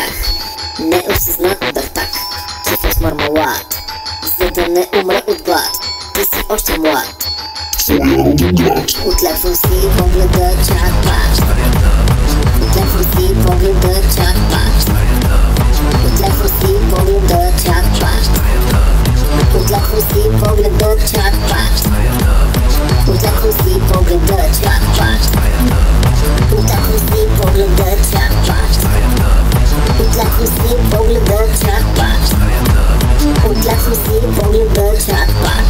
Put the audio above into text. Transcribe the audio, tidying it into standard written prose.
тях. Неосъзнат бъртак, кифа с мармалад, за да не умра от глад. Ти си още млад. Отляпвам си погледа, чак пак. Отляпвам си погледа, чак пак. Отляпвам си погледа, чак пак. Отляпвам си погледа, чак пак. Отляпвам си погледа, чак пак. Отляпвам си погледа, чак пак. Отляпвам си погледа, чак пак. Отляпвам си погледа, чак пак.